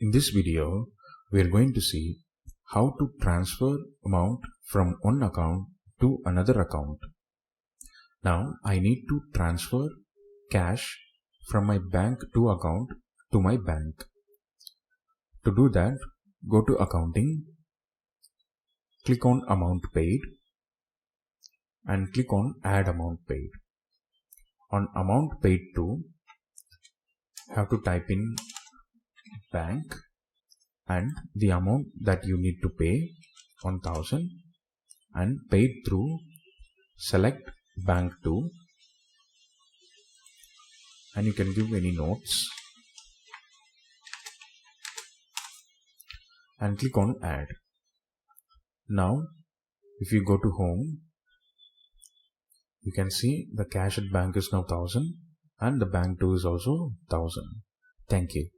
In this video, we are going to see how to transfer amount from one account to another account. Now, I need to transfer cash from my bank to account to my bank. To do that, go to Accounting, click on Amount Paid, and click on Add Amount Paid. On Amount Paid to, have to type in bank and the amount that you need to pay, 1000, and paid through, select bank to, and you can give any notes and click on add. Now if you go to home, you can see the cash at bank is now 1000 and the bank to is also 1000. Thank you.